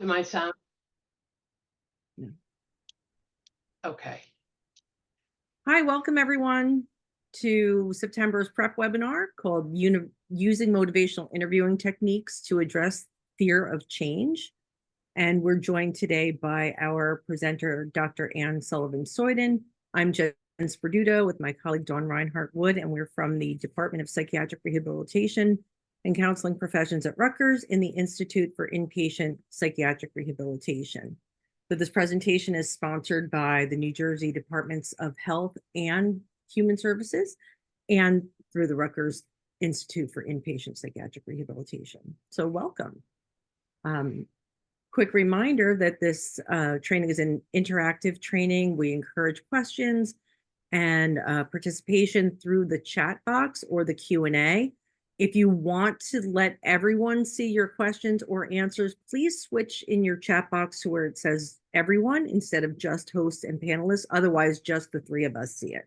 Am I sound? No. Okay. Hi, welcome everyone to September's prep webinar called Using Motivational Interviewing Techniques to Address Fear of Change. And we're joined today by our presenter, Dr. Ann Sullivan-Soydan. I'm Jen Sperduto with my colleague Dawn Reinhardt-Wood, and we're from the Department of Psychiatric Rehabilitation and Counseling Professions at Rutgers in the Institute for Inpatient Psychiatric Rehabilitation. So this presentation is sponsored by the New Jersey Departments of Health and Human Services and through the Rutgers Institute for Inpatient Psychiatric Rehabilitation. So welcome. Quick reminder that this training is an interactive training. We encourage questions and participation through the chat box or the Q&A. If you want to let everyone see your questions or answers, please switch in your chat box to where it says everyone instead of just hosts and panelists. Otherwise, just the three of us see it.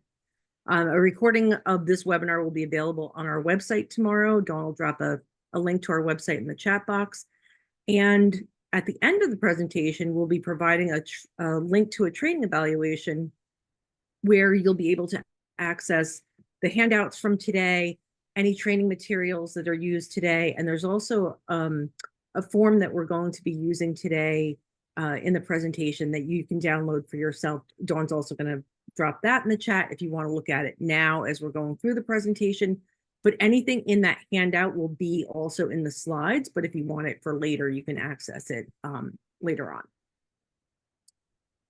A recording of this webinar will be available on our website tomorrow. Dawn will drop a link to our website in the chat box. And at the end of the presentation, we'll be providing a link to a training evaluation where you'll be able to access the handouts from today, any training materials that are used today. And there's also a form that we're going to be using today in the presentation that you can download for yourself. Dawn's also going to drop that in the chat if you want to look at it now as we're going through the presentation. But anything in that handout will be also in the slides. But if you want it for later, you can access it later on.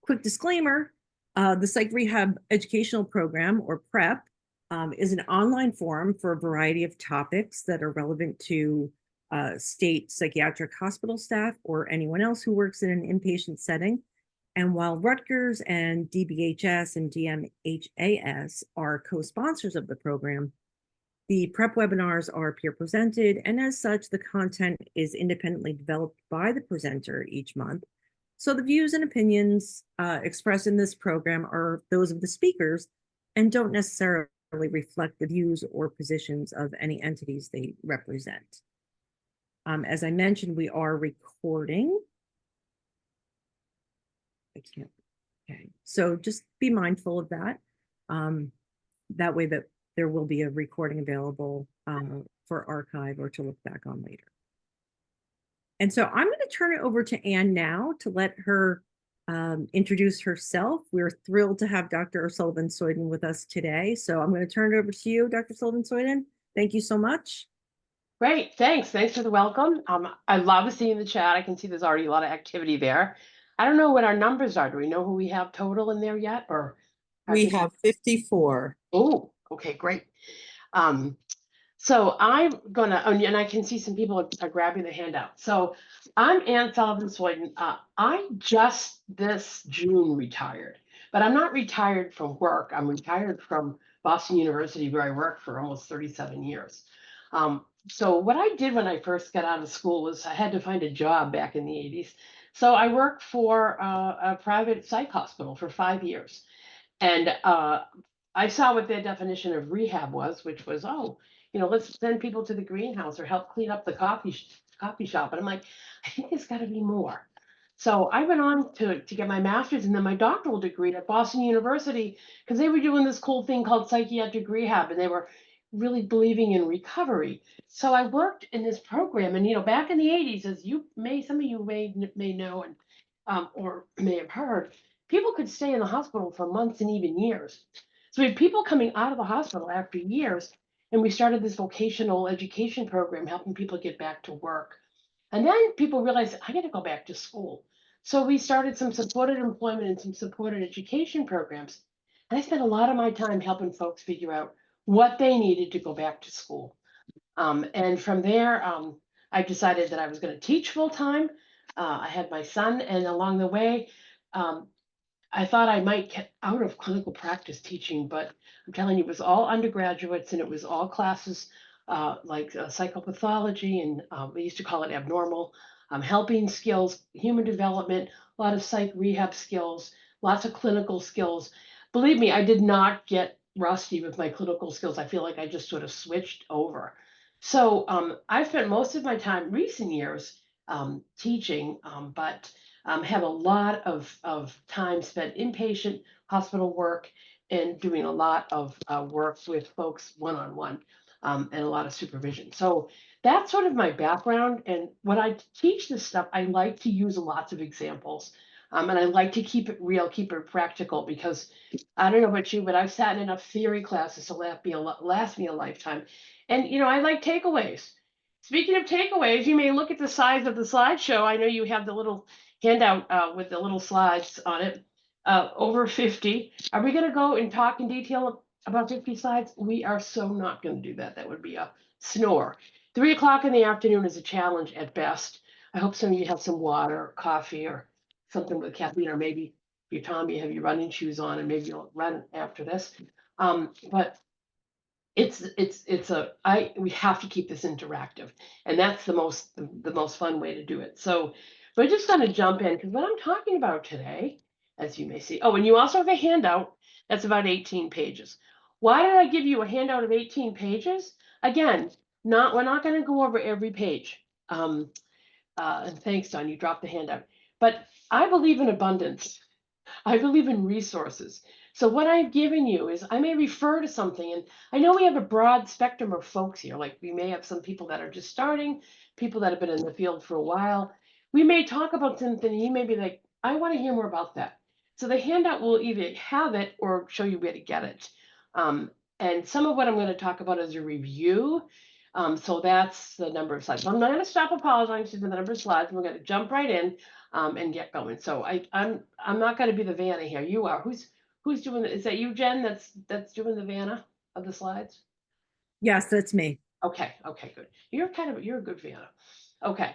Quick disclaimer, the Psych Rehab Educational Program, or PrEP, is an online forum for a variety of topics that are relevant to state psychiatric hospital staff or anyone else who works in an inpatient setting. And while Rutgers and DBHS and DMHAS are co-sponsors of the program, the PrEP webinars are peer presented, and as such, the content is independently developed by the presenter each month. So the views and opinions expressed in this program are those of the speakers and don't necessarily reflect the views or positions of any entities they represent. As I mentioned, we are recording. I can't. Okay, so just be mindful of that. That way that there will be a recording available for archive or to look back on later. And so I'm going to turn it over to Ann now to let her introduce herself. We're thrilled to have Dr. Sullivan-Soydan with us today. So I'm going to turn it over to you, Dr. Sullivan-Soydan. Thank you so much. Great. Thanks for the welcome. I love seeing the chat. I can see there's already a lot of activity there. I don't know what our numbers are. Do we know who we have total in there yet? Or we have 54. Oh, okay, great. So I'm gonna, and I can see some people are grabbing the handout. So I'm Ann Sullivan-Soydan. I just this June retired, but I'm not retired from work. I'm retired from Boston University, where I worked for almost 37 years. So what I did when I first got out of school was I had to find a job back in the 80s. So I worked for a private psych hospital for 5 years. And I saw what their definition of rehab was, which was, oh, let's send people to the greenhouse or help clean up the coffee shop. And I'm like, I think there's got to be more. So I went on to get my master's and then my doctoral degree at Boston University, because they were doing this cool thing called psychiatric rehab, and they were really believing in recovery. So I worked in this program, and back in the 80s, as some of you may know and or may have heard, people could stay in the hospital for months and even years. So we had people coming out of the hospital after years, and we started this vocational education program helping people get back to work. And then people realized, I got to go back to school. So we started some supported employment and some supported education programs. And I spent a lot of my time helping folks figure out what they needed to go back to school. And from there, I decided that I was going to teach full time. I had my son, and along the way, I thought I might get out of clinical practice teaching, but I'm telling you, it was all undergraduates and it was all classes like psychopathology, and we used to call it abnormal, helping skills, human development, a lot of psych rehab skills, lots of clinical skills. Believe me, I did not get rusty with my clinical skills. I feel like I just sort of switched over. So I spent most of my time, recent years, teaching, but have a lot of time spent inpatient hospital work and doing a lot of work with folks one-on-one, and a lot of supervision. So that's sort of my background. And when I teach this stuff, I like to use lots of examples. And I like to keep it real, keep it practical, because I don't know about you, but I've sat in enough theory classes to last me a lifetime. And, I like takeaways. Speaking of takeaways, you may look at the size of the slideshow. I know you have the little handout with the little slides on it, over 50. Are we going to go and talk in detail about 50 slides? We are so not going to do that. That would be a snore. 3 o'clock in the afternoon is a challenge at best. I hope some of you have some water or coffee or something with caffeine, or maybe if you're Tom, you have your running shoes on and maybe you'll run after this. But we have to keep this interactive, and that's the most fun way to do it. So we're just going to jump in, because what I'm talking about today, as you may see, oh, and you also have a handout that's about 18 pages. Why did I give you a handout of 18 pages? Again, we're not going to go over every page. And thanks, Don, you dropped the handout. But I believe in abundance. I believe in resources. So what I've given you is, I may refer to something, and I know we have a broad spectrum of folks here. Like, we may have some people that are just starting, people that have been in the field for a while. We may talk about something, and you may be like, I want to hear more about that. So the handout will either have it or show you where to get it. And some of what I'm going to talk about is a review. So that's the number of slides. I'm not going to stop apologizing for the number of slides. We're going to jump right in and get going. So I'm not going to be the Vanna here. You are. Who's doing it? Is that you, Jen? That's doing the Vanna of the slides? Yes, that's me. Okay, good. You're a good Vanna. Okay.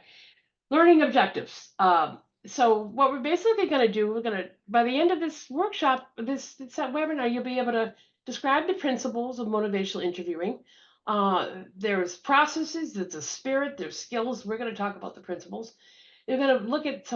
Learning objectives. So what we're basically going to do, by the end of this workshop, this webinar, you'll be able to describe the principles of motivational interviewing. There's processes, there's a spirit, there's skills. We're going to talk about the principles. You're going to look at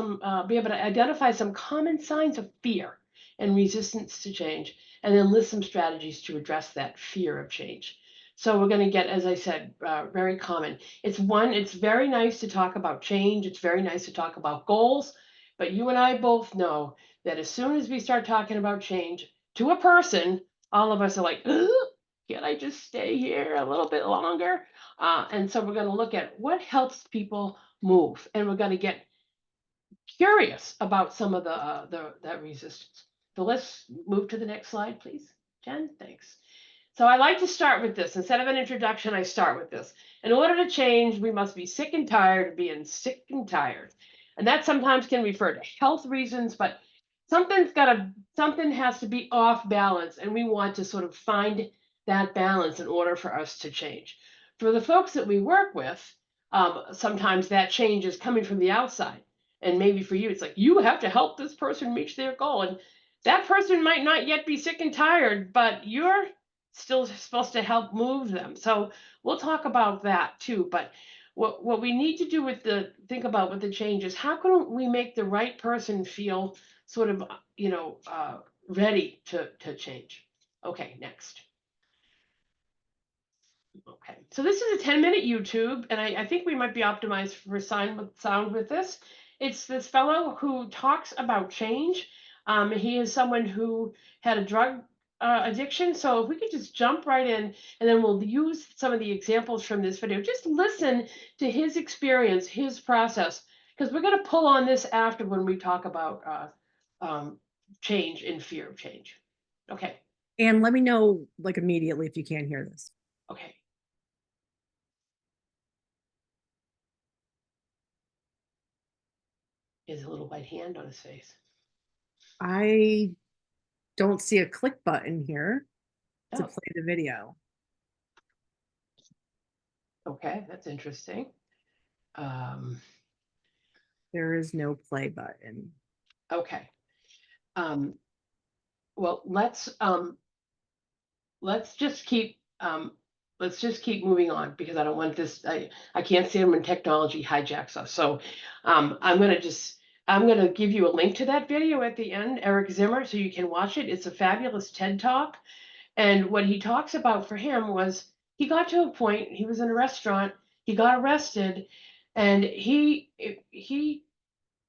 be able to identify some common signs of fear and resistance to change, and then list some strategies to address that fear of change. So we're going to get, as I said, very common. It's very nice to talk about change. It's very nice to talk about goals, but you and I both know that as soon as we start talking about change to a person, all of us are like, can I just stay here a little bit longer? And so we're going to look at what helps people move, and we're going to get curious about some of that resistance. So let's move to the next slide, please. Jen, thanks. So I like to start with this. Instead of an introduction, I start with this. In order to change, we must be sick and tired of being sick and tired. And that sometimes can refer to health reasons, but something has to be off balance, and we want to sort of find that balance in order for us to change. For the folks that we work with, sometimes that change is coming from the outside. And maybe for you, it's like, you have to help this person reach their goal. And that person might not yet be sick and tired, but you're still supposed to help move them. So we'll talk about that too. But what we need to do think about with the change is, how can we make the right person feel sort of, ready to change? Okay, next. Okay, so this is a 10-minute YouTube, and I think we might be optimized for sound with this. It's this fellow who talks about change. He is someone who had a drug addiction. So if we could just jump right in, and then we'll use some of the examples from this video. Just listen to his experience, his process, because we're going to pull on this after when we talk about change and fear of change. Okay. And let me know, like, immediately if you can't hear this. Okay. He has a little white hand on his face. I don't see a click button here to Oh. play the video. Okay, that's interesting. There is no play button. Okay. Well, let's just keep moving on, because I don't want this. I can't see them when technology hijacks us. So I'm gonna give you a link to that video at the end, Eric Zimmer, so you can watch it. It's a fabulous TED Talk. And what he talks about for him was, he got to a point, he was in a restaurant, he got arrested, And he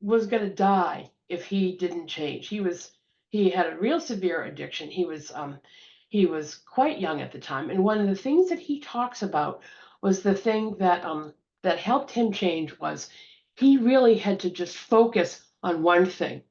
was going to die if he didn't change. He had a real severe addiction. He was quite young at the time, and one of the things that he talks about was the thing that helped him change was he really had to just focus on one thing.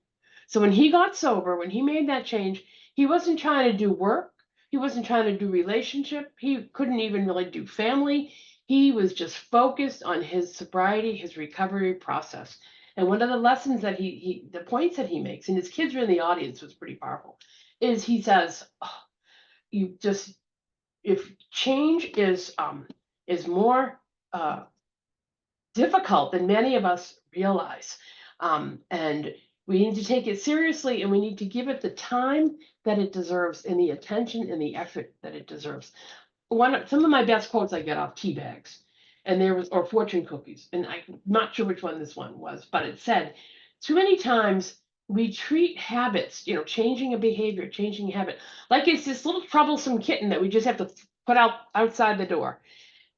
So when he got sober, when he made that change, he wasn't trying to do work. He wasn't trying to do relationship. He couldn't even really do family. He was just focused on his sobriety, his recovery process. And one of the lessons that the points that he makes, and his kids are in the audience, was pretty powerful, is he says, "Oh, you just, if change is more difficult than many of us realize. And we need to take it seriously, and we need to give it the time that it deserves and the attention and the effort that it deserves." Some of my best quotes I get off tea bags, and there was, or fortune cookies, and I'm not sure which one this one was, but it said, too many times we treat habits, changing a behavior, changing a habit, like it's this little troublesome kitten that we just have to put out outside the door.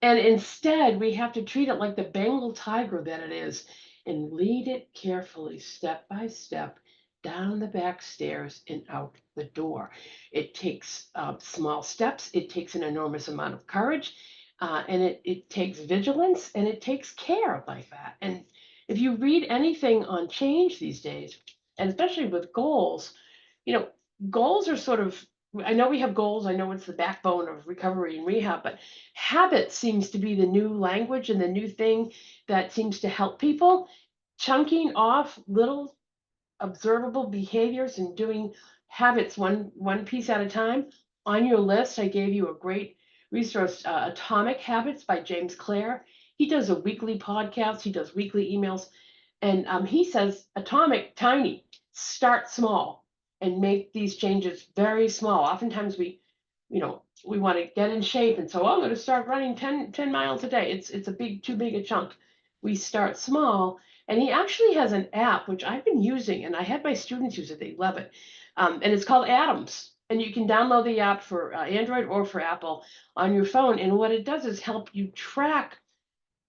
And instead, we have to treat it like the Bengal tiger that it is and lead it carefully, step by step, down the back stairs and out the door. It takes small steps, it takes an enormous amount of courage, and it takes vigilance, and it takes care like that. And if you read anything on change these days, and especially with goals, you know, goals are sort of, I know we have goals, I know it's the backbone of recovery and rehab, but habit seems to be the new language and the new thing that seems to help people. Chunking off little observable behaviors and doing habits one piece at a time. On your list, I gave you a great resource, Atomic Habits by James Clear. He does a weekly podcast, he does weekly emails, and he says atomic, tiny, start small and make these changes very small. Oftentimes we want to get in shape, and so, oh, I'm going to start running 10 miles a day. It's a too big a chunk. We start small, and he actually has an app which I've been using, and I had my students use it. They love it, and it's called Atoms. And you can download the app for Android or for Apple on your phone. And what it does is help you track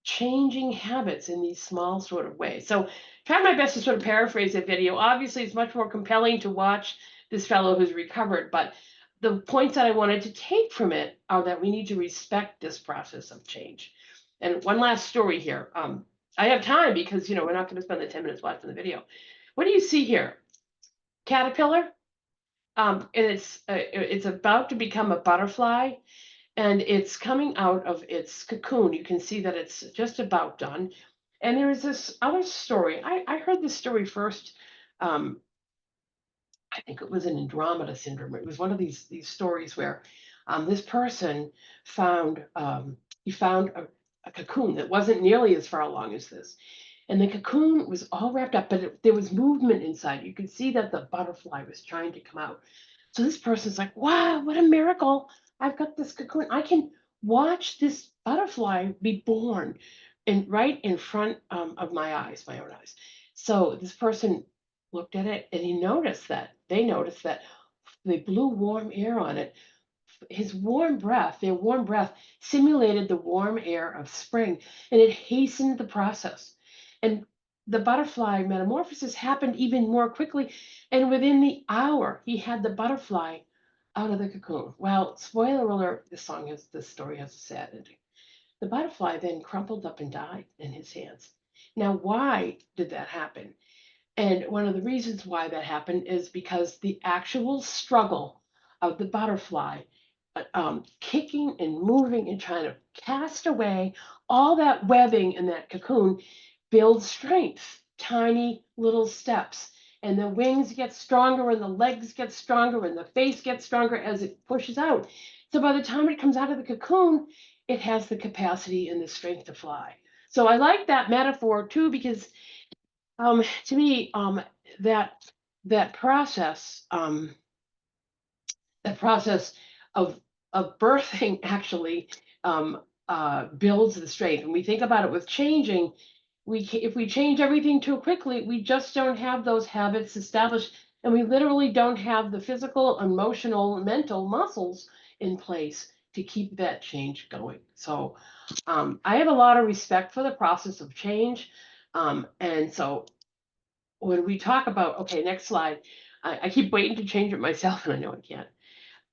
changing habits in these small sort of ways. So try my best to sort of paraphrase the video. Obviously, it's much more compelling to watch this fellow who's recovered, but the points that I wanted to take from it are that we need to respect this process of change. And one last story here. I have time because, we're not going to spend the 10 minutes watching the video. What do you see here? Caterpillar. And it's about to become a butterfly, and it's coming out of its cocoon. You can see that it's just about done. And there is this other story. I heard this story first. I think it was an Andromeda syndrome. It was one of these stories where this person found he found a cocoon that wasn't nearly as far along as this, and the cocoon was all wrapped up, but there was movement inside. You could see that the butterfly was trying to come out. So this person's like, "Wow, what a miracle! I've got this cocoon. I can watch this butterfly be born, right in front of my eyes, my own eyes." So this person looked at it, and they noticed that they blew warm air on it. Their warm breath simulated the warm air of spring, and it hastened the process. And the butterfly metamorphosis happened even more quickly, and within the hour, he had the butterfly out of the cocoon. Well, spoiler alert, this story has a sad ending. The butterfly then crumpled up and died in his hands. Now, why did that happen? And one of the reasons why that happened is because the actual struggle of the butterfly, kicking and moving and trying to cast away all that webbing in that cocoon, builds strength, tiny little steps. And the wings get stronger, and the legs get stronger, and the face gets stronger as it pushes out. So by the time it comes out of the cocoon, it has the capacity and the strength to fly. So I like that metaphor too, because to me, that that process, that process of birthing actually builds the strength. When we think about it with changing, if we change everything too quickly, we just don't have those habits established, and we literally don't have the physical, emotional, mental muscles in place to keep that change going. So I have a lot of respect for the process of change. And so when we talk about, okay, next slide, I keep waiting to change it myself and I know I can't.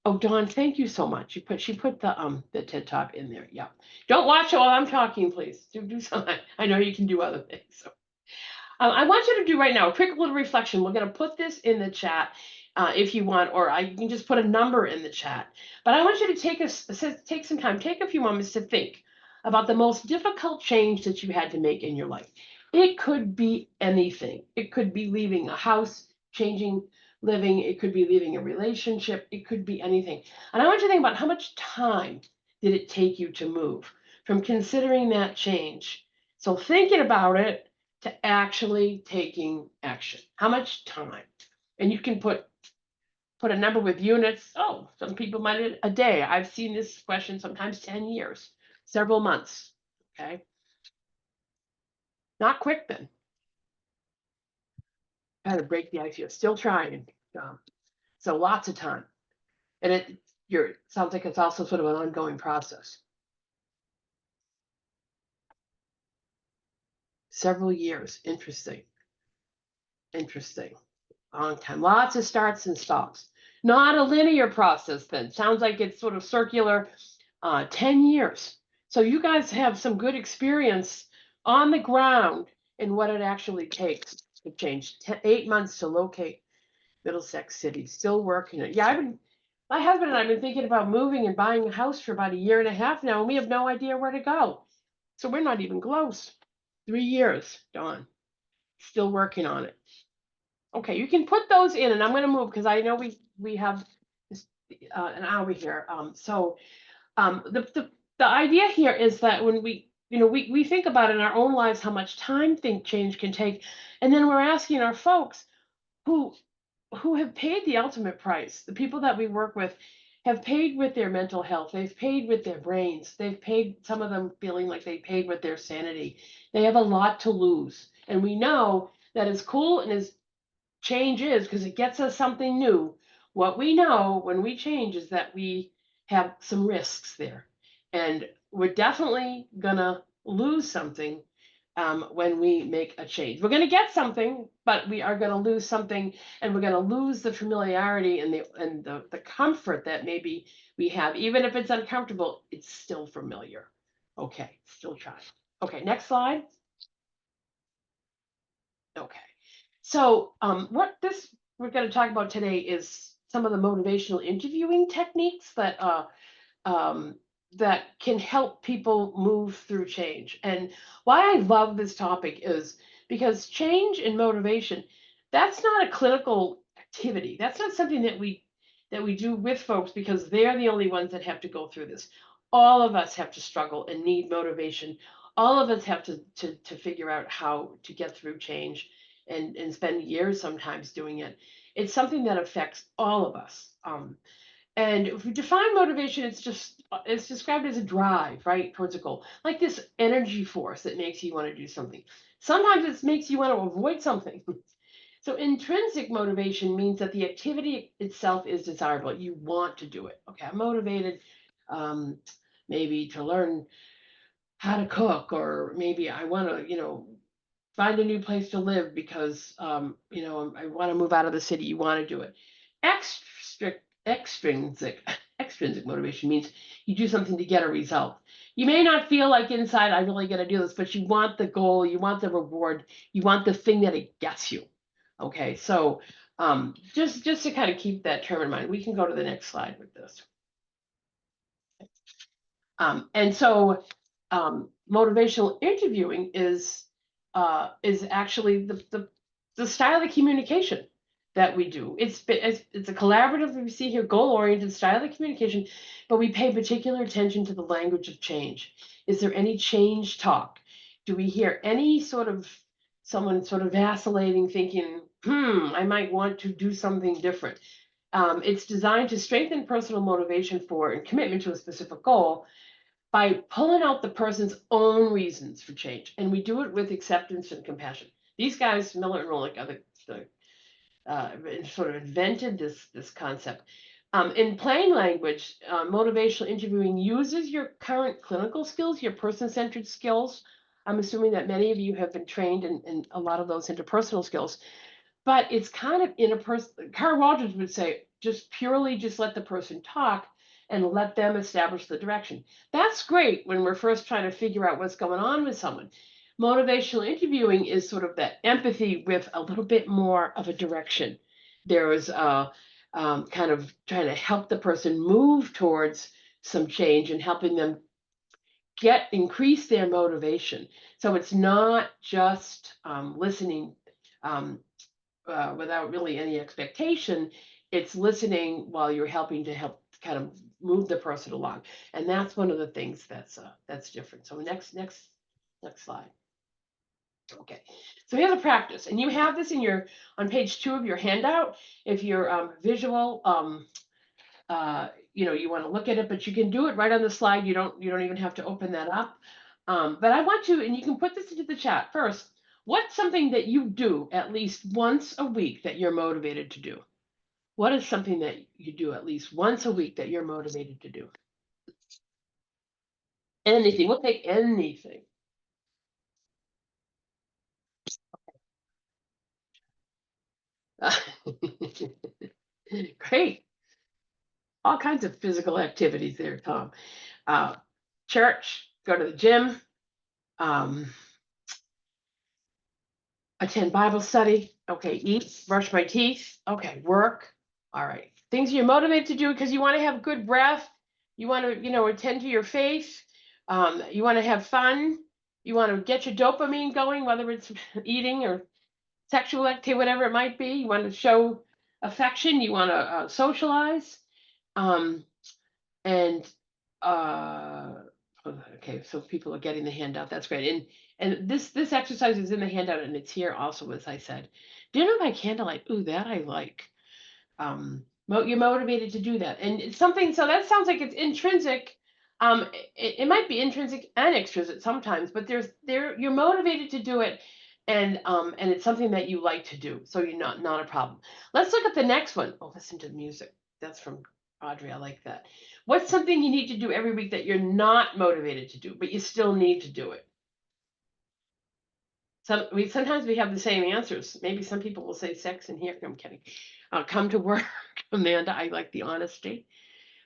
Oh, Dawn, thank you so much. She put the TED Talk in there. Yeah. Don't watch it while I'm talking, please. Do something. I know you can do other things. So I want you to do right now a quick little reflection. We're going to put this in the chat if you want, or I can just put a number in the chat. But I want you to take some time, take a few moments to think about the most difficult change that you had to make in your life. It could be anything. It could be leaving a house, changing living. It could be leaving a relationship. It could be anything. And I want you to think about how much time did it take you to move from considering that change. So thinking about it to actually taking action. How much time? And you can put a number with units. Oh, some people might a day. I've seen this question sometimes 10 years, several months. Okay. Not quick then. Got to break the ice. You're still trying. So lots of time. And it sounds like it's also sort of an ongoing process. Several years. Interesting. Interesting. Long time. Lots of starts and stops. Not a linear process then. Sounds like it's sort of circular. 10 years. So you guys have some good experience on the ground in what it actually takes to change. 8 months to locate Middlesex City. Still working it. Yeah, my husband and I have been thinking about moving and buying a house for about 1.5 years now, and we have no idea where to go. So we're not even close. 3 years, Dawn. Still working on it. Okay, you can put those in, and I'm going to move because I know we have this, an hour here. The idea here is that when we think about in our own lives how much time change can take, and then we're asking our folks who have paid the ultimate price. The people that we work with have paid with their mental health. They've paid with their brains. They've paid, some of them feeling like they paid with their sanity. They have a lot to lose, and we know that as cool and as change is, because it gets us something new. What we know when we change is that we have some risks there. And we're definitely going to lose something when we make a change. We're going to get something, but we are going to lose something, and we're going to lose the familiarity and the comfort that maybe we have. Even if it's uncomfortable, it's still familiar. Okay, still try. Okay, next slide. Okay. So what we're going to talk about today is some of the motivational interviewing techniques that that can help people move through change. And why I love this topic is because change and motivation, that's not a clinical activity. That's not something that we do with folks because they're the only ones that have to go through this. All of us have to struggle and need motivation. All of us have to figure out how to get through change and spend years sometimes doing it. It's something that affects all of us. And if we define motivation, it's described as a drive, right, towards a goal, like this energy force that makes you want to do something. Sometimes it makes you want to avoid something. So intrinsic motivation means that the activity itself is desirable. You want to do it. Okay, I'm motivated maybe to learn how to cook, or maybe I want to, find a new place to live because, I want to move out of the city. You want to do it. Extrinsic motivation means you do something to get a result. You may not feel like inside, I really got to do this, but you want the goal, you want the reward, you want the thing that it gets you. Okay, so just to kind of keep that term in mind, we can go to the next slide with this. And so motivational interviewing is actually the style of communication that we do. It's a collaborative, we see here, goal-oriented style of communication, but we pay particular attention to the language of change. Is there any change talk? Do we hear any sort of someone sort of vacillating, thinking, I might want to do something different? It's designed to strengthen personal motivation for and commitment to a specific goal by pulling out the person's own reasons for change. And we do it with acceptance and compassion. These guys, Miller and Rolick, are sort of invented this concept. In plain language, motivational interviewing uses your current clinical skills, your person-centered skills. I'm assuming that many of you have been trained in a lot of those interpersonal skills, but it's kind of interpersonal. Carl Rogers would say, just purely just let the person talk and let them establish the direction. That's great when we're first trying to figure out what's going on with someone. Motivational interviewing is sort of that empathy with a little bit more of a direction. There is kind of trying to help the person move towards some change and helping them increase their motivation. So it's not just listening without really any expectation. It's listening while you're helping to help kind of move the person along, and that's one of the things that's different. So next slide. Okay, so here's a practice, and you have this on page 2 of your handout. If you're visual, you want to look at it, but you can do it right on the slide. You don't even have to open that up. But I want you, and you can put this into the chat first. What's something that you do at least once a week that you're motivated to do? What is something that you do at least once a week that you're motivated to do? Anything. We'll take anything. Great. All kinds of physical activities there, Tom. Church, go to the gym, attend Bible study. Okay, eat, brush my teeth. Okay, work. All right. Things you're motivated to do because you want to have good breath. You want to, attend to your faith. You want to have fun. You want to get your dopamine going, whether it's eating or sexual activity, whatever it might be. You want to show affection. You want to socialize. And okay, so people are getting the handout. That's great. And this exercise is in the handout, and it's here also, as I said. Dinner by candlelight. Ooh, that I like. You're motivated to do that, and it's something. So that sounds like it's intrinsic. It might be intrinsic and extrinsic sometimes, but you're motivated to do it, and it's something that you like to do. So you're not a problem. Let's look at the next one. Oh, listen to the music. That's from Audrey. I like that. What's something you need to do every week that you're not motivated to do, but you still need to do it? Sometimes we have the same answers. Maybe some people will say sex in here. I'm kidding. Come to work, Amanda. I like the honesty.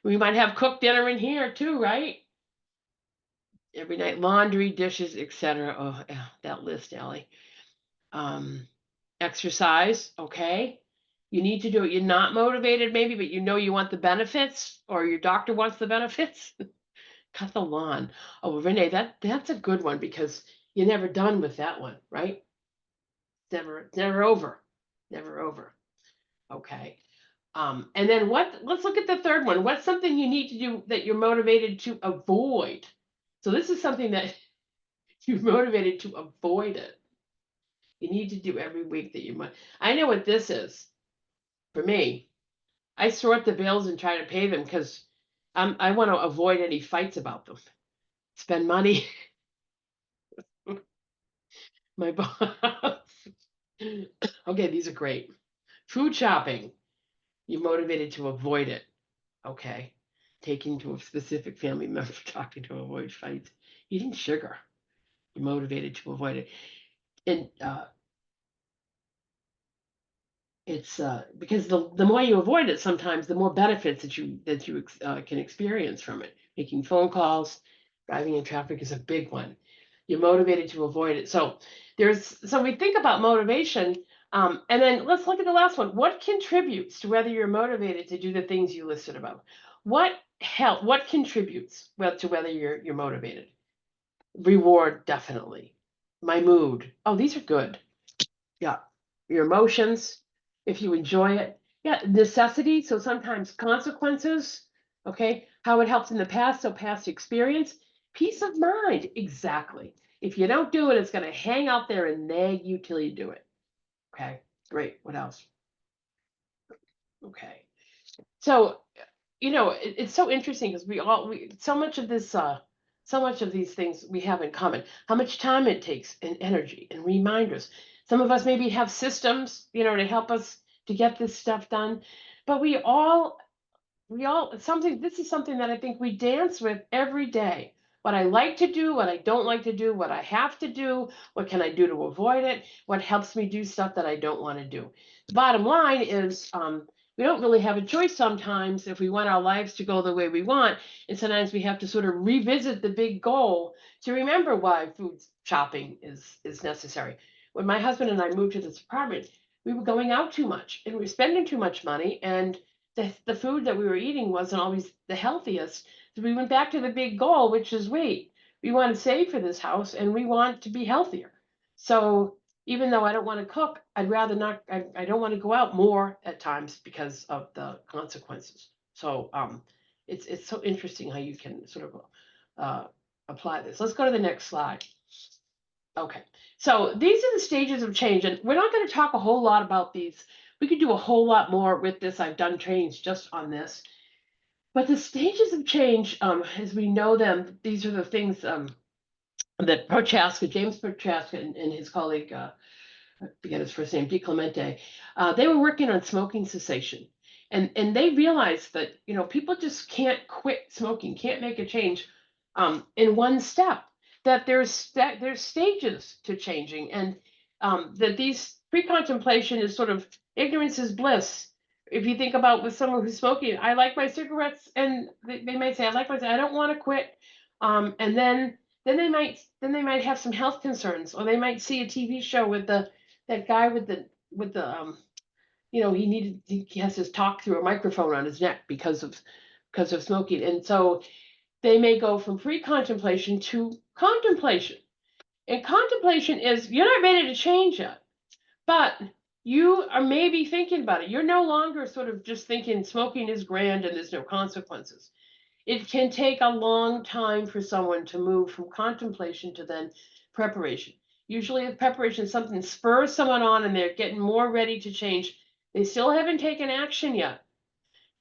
We might have cooked dinner in here too, right? Every night, laundry, dishes, etc. Oh, yeah, that list, Ellie. Exercise, okay. You need to do it. You're not motivated, maybe, but you want the benefits, or your doctor wants the benefits. Cut the lawn. Oh, Renee, that's a good one because you're never done with that one, right? Never over. Never over. Okay. And then let's look at the third one. What's something you need to do that you're motivated to avoid? So this is something that you're motivated to avoid it. You need to do every week that you might. I know what this is. For me, I sort the bills and try to pay them because I want to avoid any fights about them. Spend money. My boss. Okay, these are great. Food shopping. You're motivated to avoid it. Okay. Taking to a specific family member, talking to avoid fights. Eating sugar. You're motivated to avoid it. And it's because the more you avoid it, sometimes the more benefits that you can experience from it. Making phone calls, driving in traffic is a big one. You're motivated to avoid it. So we think about motivation, and then let's look at the last one. What contributes to whether you're motivated to do the things you listed above? What contributes to whether you're motivated? Reward, definitely. My mood. Oh, these are good. Yeah. Your emotions, if you enjoy it. Yeah, necessity. So sometimes consequences. Okay. How it helps in the past. So past experience. Peace of mind. Exactly. If you don't do it, it's going to hang out there and nag you till you do it. Okay. Great. What else? Okay. So, it's so interesting because so much of these things we have in common. How much time it takes and energy and reminders. Some of us maybe have systems, to help us to get this stuff done, but we all this is something that I think we dance with every day. What I like to do, what I don't like to do, what I have to do, what can I do to avoid it, what helps me do stuff that I don't want to do. The bottom line is, we don't really have a choice sometimes if we want our lives to go the way we want. And sometimes we have to sort of revisit the big goal to remember why food shopping is necessary. When my husband and I moved to this apartment, we were going out too much and we were spending too much money, and the food that we were eating wasn't always the healthiest. So we went back to the big goal, which is wait, we want to save for this house and we want to be healthier. So even though I don't want to cook, I'd rather not, I don't want to go out more at times because of the consequences. So it's so interesting how you can sort of apply this. Let's go to the next slide. Okay, so these are the stages of change, and we're not going to talk a whole lot about these. We could do a whole lot more with this. I've done trainings just on this. But the stages of change, as we know them, these are the things that James Prochaska and his colleague, I forget his first name, DiClemente, they were working on smoking cessation. And they realized that, people just can't quit smoking, can't make a change in one step, that there's stages to changing, and that these pre-contemplation is sort of ignorance is bliss. If you think about with someone who's smoking, I like my cigarettes, and they might say, I don't want to quit. And then they might have some health concerns, or they might see a TV show with that guy with the he has his talk through a microphone on his neck because of smoking. And so they may go from pre-contemplation to contemplation. And contemplation is you're not ready to change yet, but you are maybe thinking about it. You're no longer sort of just thinking smoking is grand and there's no consequences. It can take a long time for someone to move from contemplation to then preparation. Usually the preparation is something spurs someone on and they're getting more ready to change. They still haven't taken action yet.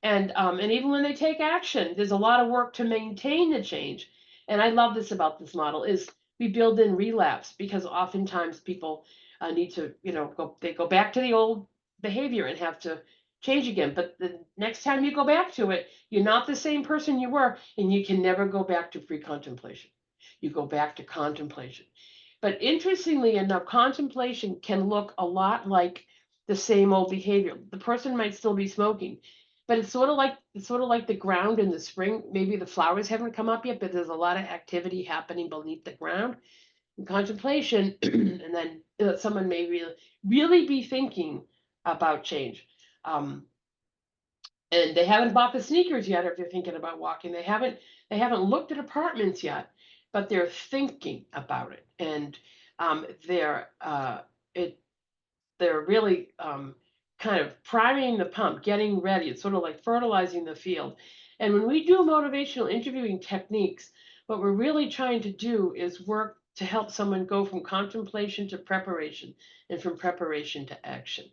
And even when they take action, there's a lot of work to maintain the change. And I love this about this model is we build in relapse, because oftentimes people need to, they go back to the old behavior and have to change again. But the next time you go back to it, you're not the same person you were, and you can never go back to pre-contemplation. You go back to contemplation. But interestingly enough, contemplation can look a lot like the same old behavior. The person might still be smoking, but it's sort of like the ground in the spring. Maybe the flowers haven't come up yet, but there's a lot of activity happening beneath the ground in contemplation. And then someone may really be thinking about change. And they haven't bought the sneakers yet, or if they're thinking about walking. They haven't looked at apartments yet, but they're thinking about it. And they're really kind of priming the pump, getting ready. It's sort of like fertilizing the field. And when we do motivational interviewing techniques, what we're really trying to do is work to help someone go from contemplation to preparation, and from preparation to action.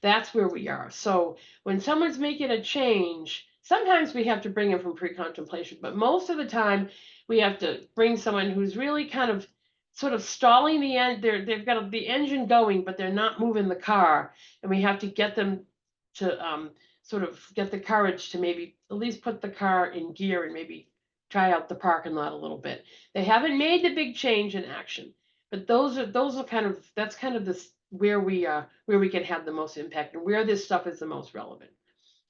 That's where we are. So when someone's making a change, sometimes we have to bring them from pre-contemplation, but most of the time we have to bring someone who's really kind of sort of stalling the end. They've got the engine going, but they're not moving the car. And we have to get them to sort of get the courage to maybe at least put the car in gear and maybe try out the parking lot a little bit. They haven't made the big change in action, but that's kind of this where we can have the most impact and where this stuff is the most relevant.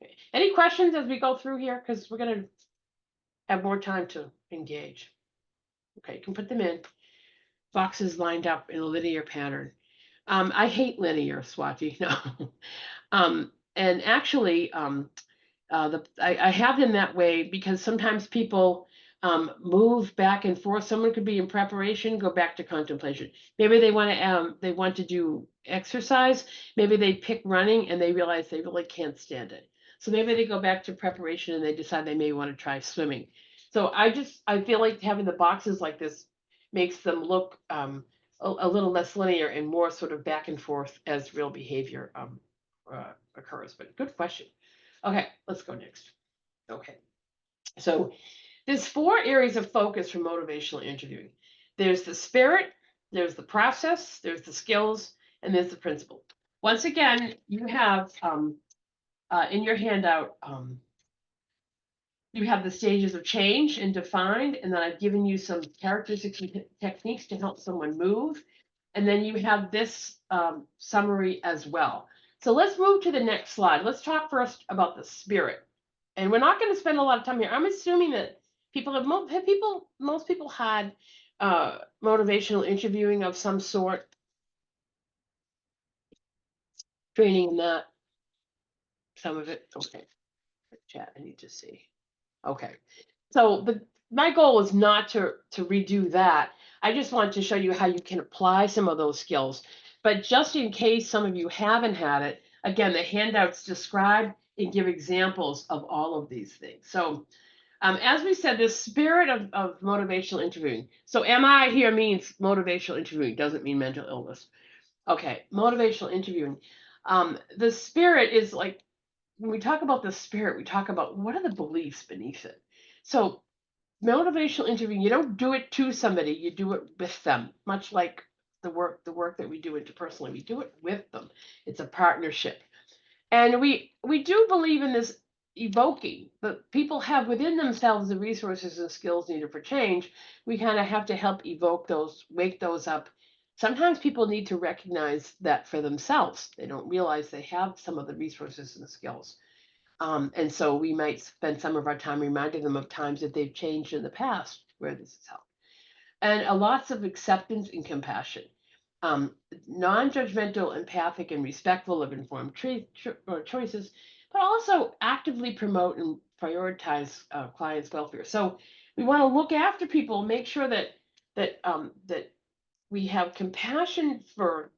Okay. Any questions as we go through here? Because we're going to have more time to engage. Okay, you can put them in. Boxes lined up in a linear pattern. I hate linear, Swati. No. And actually, I have them that way because sometimes people move back and forth. Someone could be in preparation, go back to contemplation. Maybe they want to do exercise. Maybe they pick running and they realize they really can't stand it. So maybe they go back to preparation and they decide they may want to try swimming. So I feel like having the boxes like this makes them look a little less linear and more sort of back and forth as real behavior occurs. But good question. Okay, let's go next. Okay, so there's 4 areas of focus for motivational interviewing. There's the spirit, there's the process, there's the skills, and there's the principle. Once again, you have in your handout You have the stages of change and defined, and then I've given you some characteristics and techniques to help someone move. And then you have this summary as well. So let's move to the next slide. Let's talk first about the spirit. And we're not going to spend a lot of time here. I'm assuming that most people had motivational interviewing of some sort, training in that. Some of it, okay. Chat, I need to see. Okay, so my goal is not to redo that. I just want to show you how you can apply some of those skills. But just in case some of you haven't had it, again, the handouts describe and give examples of all of these things. So as we said, the spirit of motivational interviewing. So MI here means motivational interviewing, doesn't mean mental illness. Okay, motivational interviewing. The spirit is like, when we talk about the spirit, we talk about what are the beliefs beneath it. So motivational interviewing, you don't do it to somebody, you do it with them, much like the work that we do interpersonally, we do it with them. It's a partnership. And we do believe in this evoking, but people have within themselves the resources and skills needed for change. We kind of have to help evoke those, wake those up. Sometimes people need to recognize that for themselves. They don't realize they have some of the resources and skills. And so we might spend some of our time reminding them of times that they've changed in the past where this has helped. And lots of acceptance and compassion. Non-judgmental, empathic, and respectful of informed choices, but also actively promote and prioritize clients' welfare. So we want to look after people, make sure that we have compassion for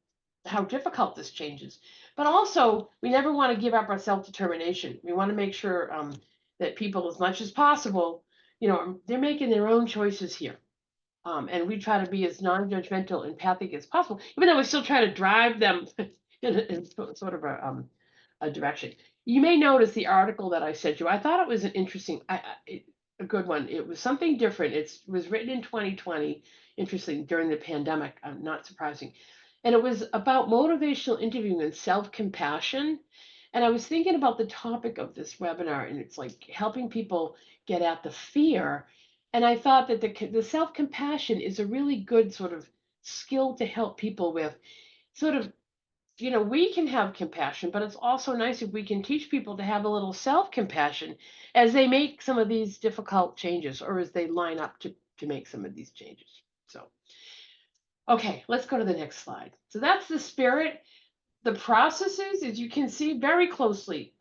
how difficult this changes, but also we never want to give up our self-determination. We want to make sure that people, as much as possible, they're making their own choices here. And we try to be as non-judgmental, empathic as possible, even though we still try to drive them in sort of a direction. You may notice the article that I sent you. I thought it was an interesting, a good one. It was something different. It was written in 2020, interesting, during the pandemic, not surprising. And it was about motivational interviewing and self-compassion. And I was thinking about the topic of this webinar, and it's like helping people get at the fear. And I thought that the self-compassion is a really good sort of skill to help people with sort of, we can have compassion, but it's also nice if we can teach people to have a little self-compassion as they make some of these difficult changes or as they line up to make some of these changes. So, okay, let's go to the next slide. So that's the spirit. The processes, as you can see, very closely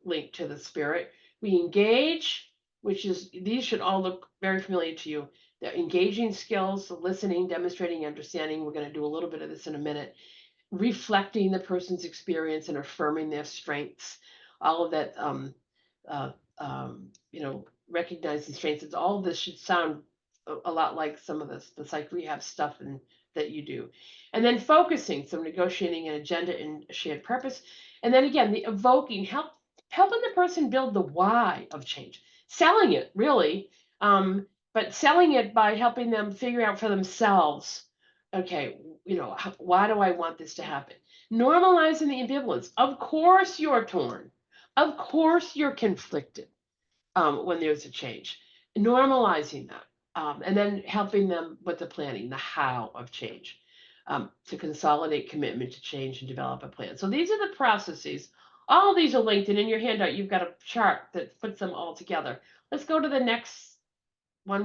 linked to the spirit. We engage, these should all look very familiar to you. The engaging skills, the listening, demonstrating, understanding. We're going to do a little bit of this in a minute. Reflecting the person's experience and affirming their strengths. All of that, recognizing strengths. All of this should sound a lot like some of the psych rehab stuff that you do. And then focusing, so negotiating an agenda and a shared purpose. And then again, the evoking, helping the person build the why of change. Selling it, really, but selling it by helping them figure out for themselves, okay, why do I want this to happen? Normalizing the ambivalence. Of course you're torn. Of course you're conflicted when there's a change. Normalizing that. And then helping them with the planning, the how of change, to consolidate commitment to change and develop a plan. So these are the processes. All of these are linked, and in your handout, you've got a chart that puts them all together. Let's go to the next one.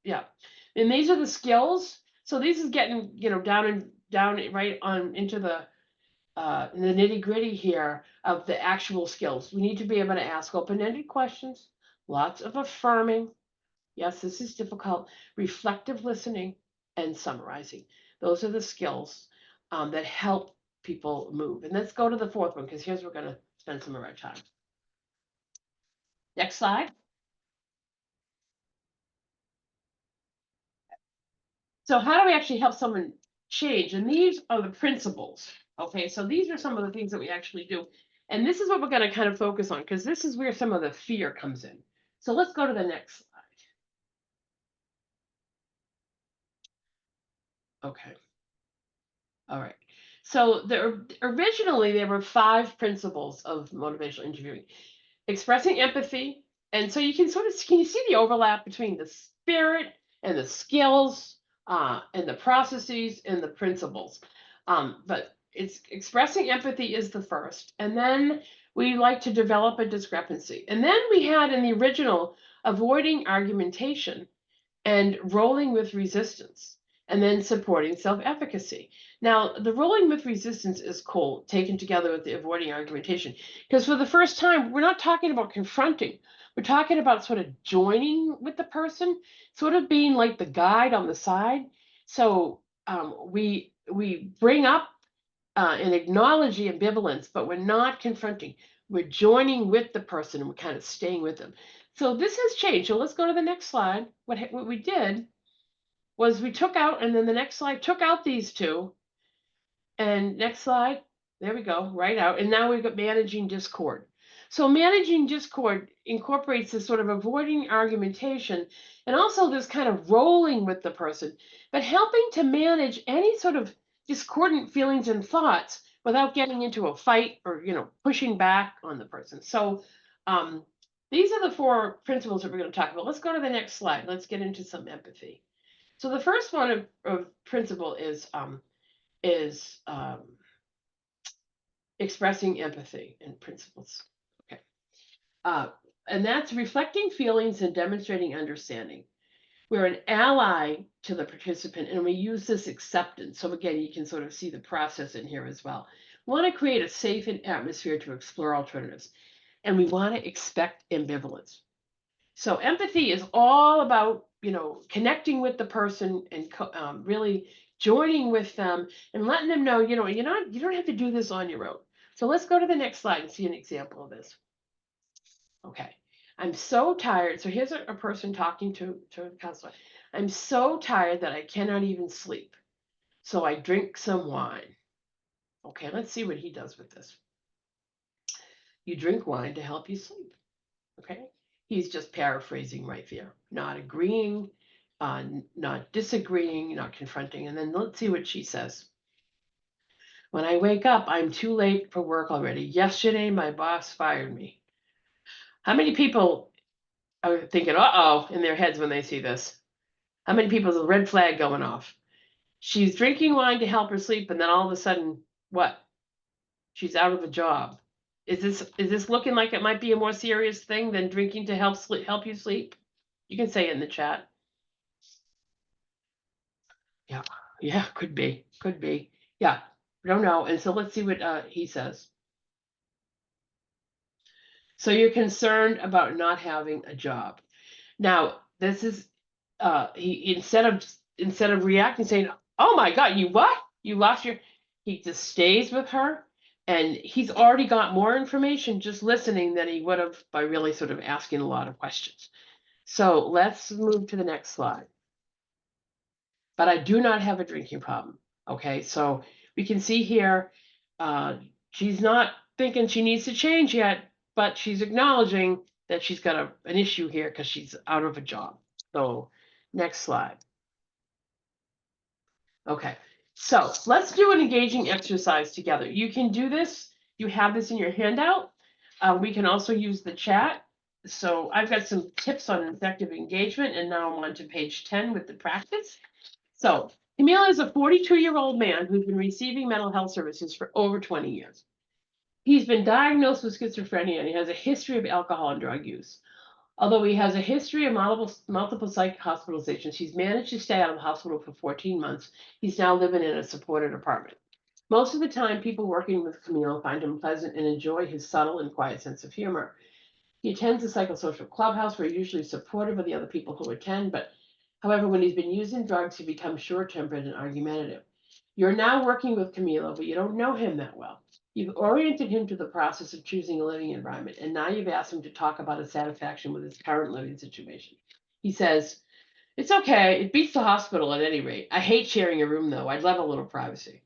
Yeah. And these are the skills. So this is getting, down right on into the nitty gritty here of the actual skills. We need to be able to ask open-ended questions, lots of affirming. Yes, this is difficult. Reflective listening and summarizing. Those are the skills that help people move. And let's go to the fourth one, because here's where we're going to spend some of our time. Next slide. So how do we actually help someone change? And these are the principles. Okay, so these are some of the things that we actually do. And this is what we're going to kind of focus on, because this is where some of the fear comes in. So let's go to the next slide. Okay. All right. So originally there were 5 principles of motivational interviewing. Expressing empathy, And so you can sort of, can you see the overlap between the spirit and the skills and the processes and the principles? But it's expressing empathy is the first. And then we like to develop a discrepancy. And then we had in the original avoiding argumentation and rolling with resistance, and then supporting self-efficacy. Now, the rolling with resistance is cool, taken together with the avoiding argumentation, because for the first time, we're not talking about confronting. We're talking about sort of joining with the person, sort of being like the guide on the side. So we bring up and acknowledge the ambivalence, but we're not confronting. We're joining with the person and we're kind of staying with them. So this has changed. So let's go to the next slide. What we did was we took out, and then the next slide took out these two. And next slide, there we go, right out. And now we've got managing discord. So managing discord incorporates this sort of avoiding argumentation and also this kind of rolling with the person, but helping to manage any sort of discordant feelings and thoughts without getting into a fight or, pushing back on the person. So these are the 4 principles that we're going to talk about. Let's go to the next slide. Let's get into some empathy. So the first one of principle is expressing empathy and principles. Okay. And that's reflecting feelings and demonstrating understanding. We're an ally to the participant, and we use this acceptance. So again, you can sort of see the process in here as well. We want to create a safe atmosphere to explore alternatives, and we want to expect ambivalence. So empathy is all about, connecting with the person and really joining with them and letting them know, you don't have to do this on your own. So let's go to the next slide and see an example of this. Okay, I'm so tired. So here's a person talking to a counselor. I'm so tired that I cannot even sleep. So I drink some wine. Okay, let's see what he does with this. You drink wine to help you sleep. Okay, he's just paraphrasing right there, not agreeing, not disagreeing, not confronting. And then let's see what she says. When I wake up, I'm too late for work already. Yesterday, my boss fired me. How many people are thinking, uh-oh, in their heads when they see this? How many people's a red flag going off? She's drinking wine to help her sleep, and then all of a sudden, what? She's out of a job. Is this looking like it might be a more serious thing than drinking to help you sleep? You can say it in the chat. Yeah, could be. Yeah, I don't know. And so let's see what he says. So you're concerned about not having a job. Now, this is he instead of reacting, saying, "Oh my God, you what? You lost your," he just stays with her, and he's already got more information just listening than he would have by really sort of asking a lot of questions. So let's move to the next slide. But I do not have a drinking problem. Okay, so we can see here, she's not thinking she needs to change yet, but she's acknowledging that she's got an issue here because she's out of a job. So next slide. Okay, so let's do an engaging exercise together. You can do this. You have this in your handout. We can also use the chat. So I've got some tips on effective engagement, and now I'm on to page 10 with the practice. So Camille is a 42-year-old man who's been receiving mental health services for over 20 years. He's been diagnosed with schizophrenia and he has a history of alcohol and drug use. Although he has a history of multiple psych hospitalizations, he's managed to stay out of the hospital for 14 months. He's now living in a supported apartment. Most of the time, people working with Camille find him pleasant and enjoy his subtle and quiet sense of humor. He attends a psychosocial clubhouse where he's usually supportive of the other people who attend, but however, when he's been using drugs, he becomes short-tempered and argumentative. You're now working with Camilo, but you don't know him that well. You've oriented him to the process of choosing a living environment, and now you've asked him to talk about his satisfaction with his current living situation. He says, "It's okay. It beats the hospital at any rate. I hate sharing a room, though. I'd love a little privacy."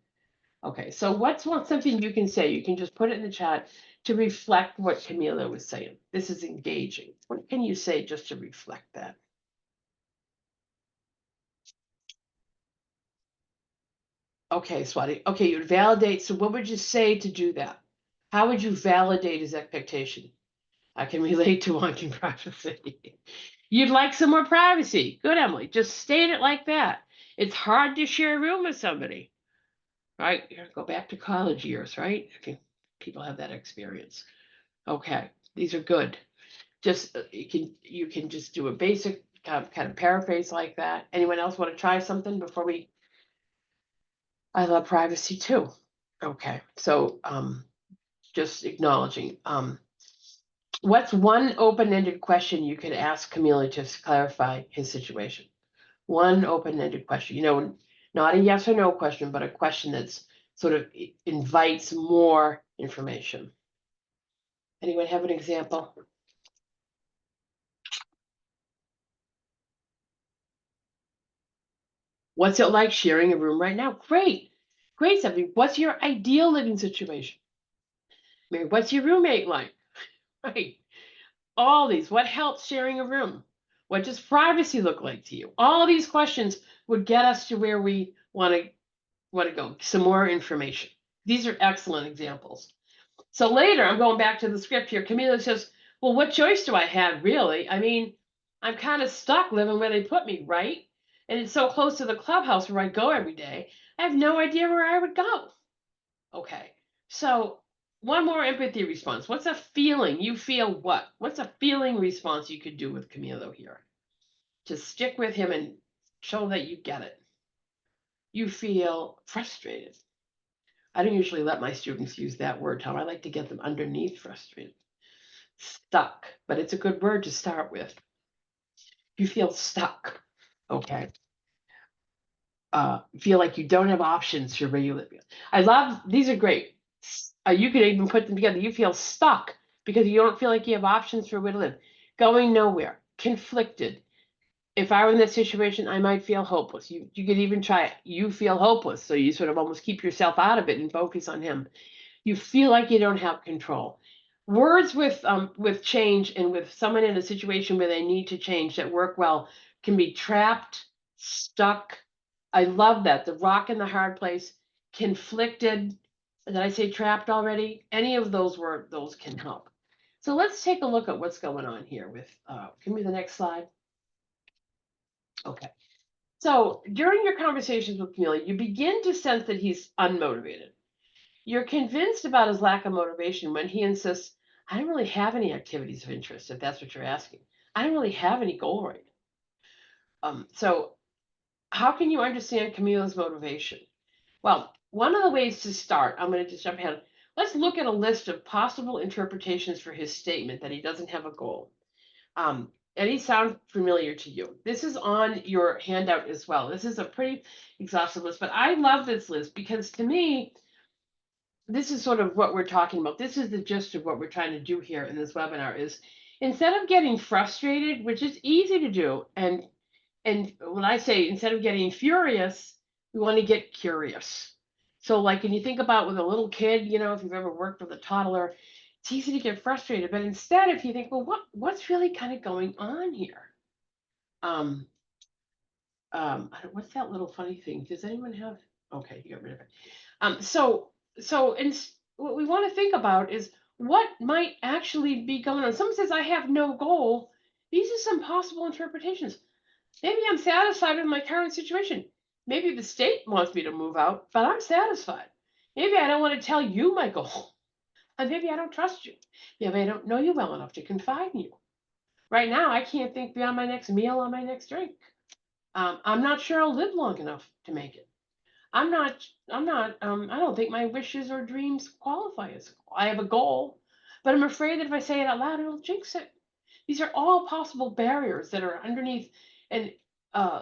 Okay, so what's something you can say? You can just put it in the chat to reflect what Camilo was saying. This is engaging. What can you say just to reflect that? Okay, Swati. Okay, you'd validate. So what would you say to do that? How would you validate his expectation? I can relate to wanting privacy. You'd like some more privacy. Good, Emily. Just state it like that. It's hard to share a room with somebody, right? Go back to college years, right? People have that experience. Okay, these are good. Just you can just do a basic kind of paraphrase like that. Anyone else want to try something before we? I love privacy too. Okay, so just acknowledging. What's one open-ended question you could ask Camille to clarify his situation? One open-ended question, not a yes or no question, but a question that's sort of invites more information. Anyone have an example? What's it like sharing a room right now? Great. Great, Stephanie. What's your ideal living situation? Mary, what's your roommate like? Right. All these. What helps sharing a room? What does privacy look like to you? All these questions would get us to where we want to go. Some more information. These are excellent examples. So later, I'm going back to the script here. Camila says, well, what choice do I have, really? I mean, I'm kind of stuck living where they put me, right? And it's so close to the clubhouse where I go every day. I have no idea where I would go. Okay, so one more empathy response. What's a feeling? You feel what? What's a feeling response you could do with Camilo here? Just stick with him and show that you get it. You feel frustrated. I don't usually let my students use that word, Tom. I like to get them underneath frustrated. Stuck, but it's a good word to start with. You feel stuck, okay? Feel like you don't have options for where you live. I love, these are great. You could even put them together. You feel stuck because you don't feel like you have options for where to live. Going nowhere, conflicted. If I were in that situation, I might feel hopeless. You could even try it. You feel hopeless, so you sort of almost keep yourself out of it and focus on him. You feel like you don't have control. Words with change and with someone in a situation where they need to change that work well can be trapped, stuck. I love that. The rock in the hard place, conflicted. Did I say trapped already? Any of those can help. So let's take a look at what's going on here with, give me the next slide. Okay. So during your conversations with Camille, you begin to sense that he's unmotivated. You're convinced about his lack of motivation when he insists, I don't really have any activities of interest, if that's what you're asking. I don't really have any goal right now. So how can you understand Camila's motivation? Well, one of the ways to start, I'm going to just jump ahead. Let's look at a list of possible interpretations for his statement that he doesn't have a goal. Any sound familiar to you? This is on your handout as well. This is a pretty exhaustive list, but I love this list because to me, this is sort of what we're talking about. This is the gist of what we're trying to do here in this webinar is instead of getting frustrated, which is easy to do, and when I say instead of getting furious, we want to get curious. So like when you think about with a little kid, if you've ever worked with a toddler, it's easy to get frustrated. But instead, if you think, well, what's really kind of going on here? What's that little funny thing? Does anyone have? Okay, you got rid of it. So what we want to think about is what might actually be going on. Someone says, I have no goal. These are some possible interpretations. Maybe I'm satisfied with my current situation. Maybe the state wants me to move out, but I'm satisfied. Maybe I don't want to tell you my goal. And maybe I don't trust you. Maybe I don't know you well enough to confide in you. Right now, I can't think beyond my next meal or my next drink. I'm not sure I'll live long enough to make it. I don't think my wishes or dreams qualify as a goal. I have a goal, but I'm afraid that if I say it out loud, it'll jinx it. These are all possible barriers that are underneath and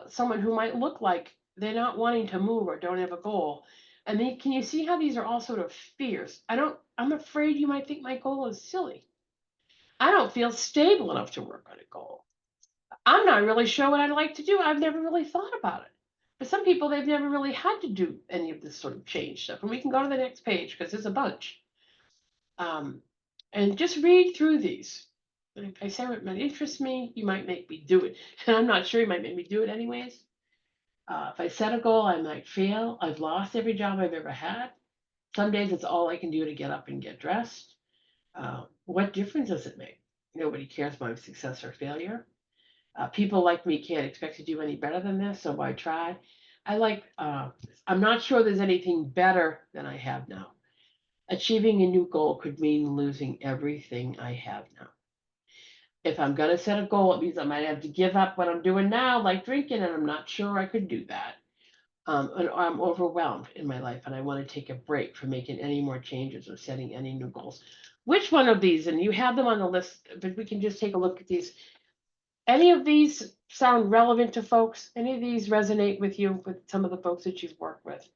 someone who might look like they're not wanting to move or don't have a goal. And can you see how these are all sort of fears? I'm afraid you might think my goal is silly. I don't feel stable enough to work on a goal. I'm not really sure what I'd like to do. I've never really thought about it. For some people, they've never really had to do any of this sort of change stuff. And we can go to the next page because there's a bunch. And just read through these. If I say what might interest me, you might make me do it. And I'm not sure you might make me do it anyways. If I set a goal, I might fail. I've lost every job I've ever had. Some days it's all I can do to get up and get dressed. What difference does it make? nobody cares my success or failure. People like me can't expect to do any better than this, so why try? I'm not sure there's anything better than I have now. Achieving a new goal could mean losing everything I have now. If I'm going to set a goal, it means I might have to give up what I'm doing now, like drinking, and I'm not sure I could do that. And I'm overwhelmed in my life, and I want to take a break from making any more changes or setting any new goals. Which one of these, and you have them on the list, but we can just take a look at these. Any of these sound relevant to folks? Any of these resonate with you, with some of the folks that you've worked with?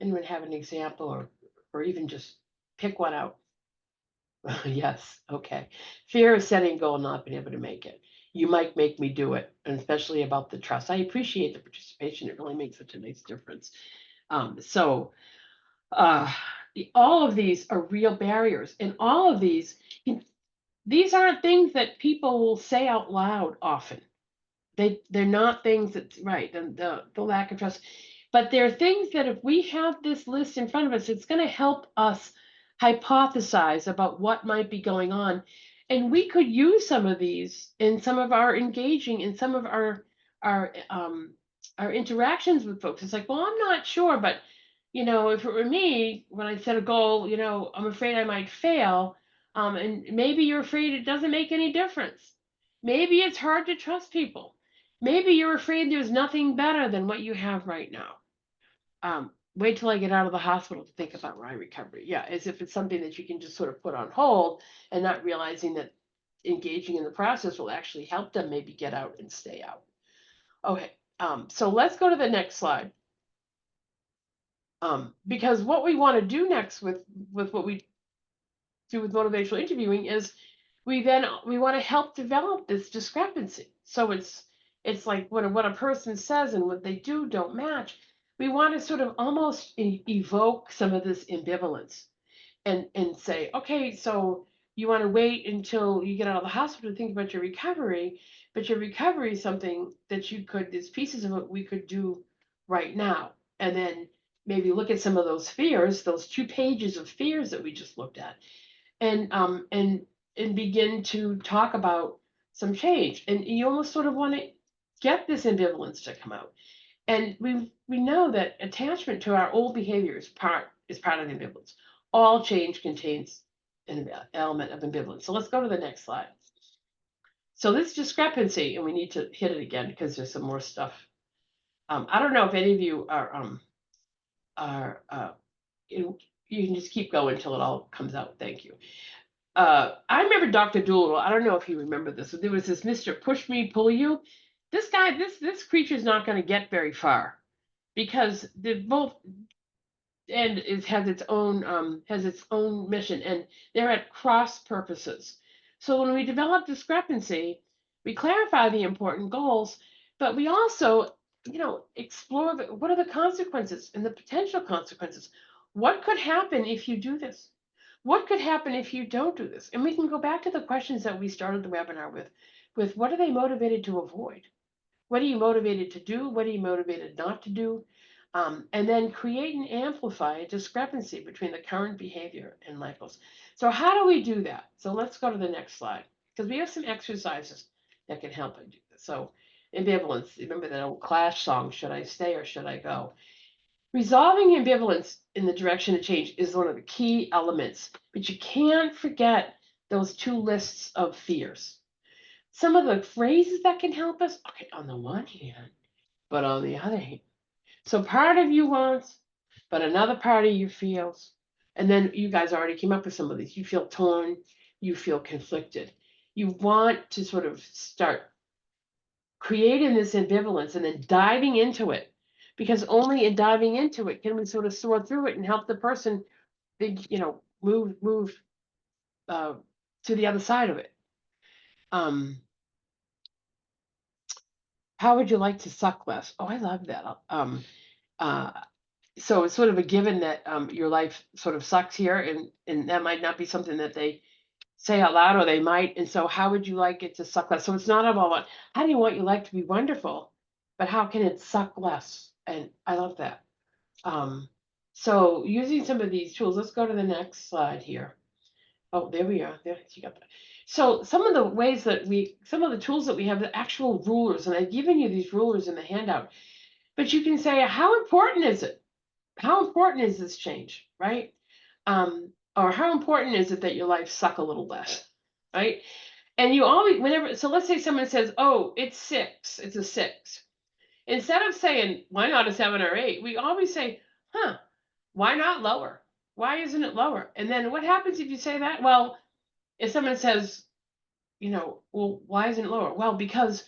Anyone have an example, or even just pick one out? Yes, okay. Fear of setting a goal and not being able to make it. You might make me do it, and especially about the trust. I appreciate the participation. It really makes such a nice difference. So all of these are real barriers, and all of these aren't things that people will say out loud often. They're not things that's right, and the lack of trust. But they're things that if we have this list in front of us, it's going to help us hypothesize about what might be going on. And we could use some of these in some of our engaging in some of our our interactions with folks. It's like, well, I'm not sure, but if it were me, when I set a goal, I'm afraid I might fail. And maybe you're afraid it doesn't make any difference. Maybe it's hard to trust people. Maybe you're afraid there's nothing better than what you have right now. Wait till I get out of the hospital to think about my recovery. Yeah, as if it's something that you can just sort of put on hold and not realizing that engaging in the process will actually help them maybe get out and stay out. Okay, so let's go to the next slide. Because what we want to do next with what we do with motivational interviewing is we want to help develop this discrepancy. So it's like when what a person says and what they do don't match. We want to sort of almost evoke some of this ambivalence and say, okay, so you want to wait until you get out of the hospital to think about your recovery, but your recovery is something that there's pieces of it we could do right now. And then maybe look at some of those fears, those 2 pages of fears that we just looked at, and begin to talk about some change. And you almost sort of want to get this ambivalence to come out. And we know that attachment to our old behavior is part of the ambivalence. All change contains an element of ambivalence. So let's go to the next slide. So this discrepancy, and we need to hit it again because there's some more stuff. I don't know if any of you you can just keep going until it all comes out. Thank you. I remember Dr. Doolittle. I don't know if you remember this. There was this Mr. Push Me, Pull You. This guy, this creature's not going to get very far because they're both and it has its own mission, and they're at cross purposes. So when we develop discrepancy, we clarify the important goals, but we also, explore what are the consequences and the potential consequences. What could happen if you do this? What could happen if you don't do this? And we can go back to the questions that we started the webinar with what are they motivated to avoid? What are you motivated to do? What are you motivated not to do? And then create and amplify a discrepancy between the current behavior and life goals. So how do we do that? So let's go to the next slide, because we have some exercises that can help do this. So ambivalence, remember that old Clash song, should I stay or should I go? Resolving ambivalence in the direction of change is one of the key elements, but you can't forget those 2 lists of fears. Some of the phrases that can help us, okay, on the one hand, but on the other hand. So part of you wants, but another part of you feels. And then you guys already came up with some of these. You feel torn, you feel conflicted. You want to sort of start creating this ambivalence and then diving into it. Because only in diving into it can we sort of sort through it and help the person, move to the other side of it. How would you like to suck less? Oh, I love that. So it's sort of a given that your life sort of sucks here, and that might not be something that they say out loud, or they might. And so how would you like it to suck less? So it's not about how do you want your life to be wonderful, but how can it suck less? And I love that. So using some of these tools, let's go to the next slide here. Oh, there we are. There, you got that. So some of the ways that some of the tools that we have, the actual rulers, and I've given you these rulers in the handout, but you can say, how important is it? How important is this change, right? Or how important is it that your life suck a little less, right? And you always, whenever, so let's say someone says, oh, it's 6, it's a 6. Instead of saying, why not a 7 or 8? We always say, why not lower? Why isn't it lower? And then what happens if you say that? Well, if someone says, well, why isn't it lower? Well, because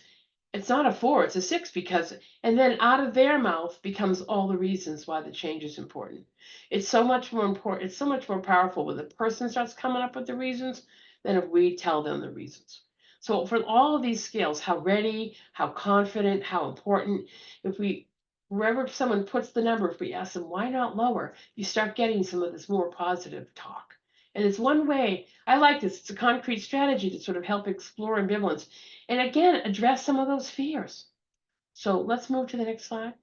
it's not a 4, it's a 6, because, and then out of their mouth becomes all the reasons why the change is important. It's so much more important. It's so much more powerful when the person starts coming up with the reasons than if we tell them the reasons. So for all of these skills, how ready, how confident, how important, wherever someone puts the number, if we ask them, why not lower? You start getting some of this more positive talk. And it's one way, I like this, it's a concrete strategy to sort of help explore ambivalence. And again, address some of those fears. So let's move to the next slide.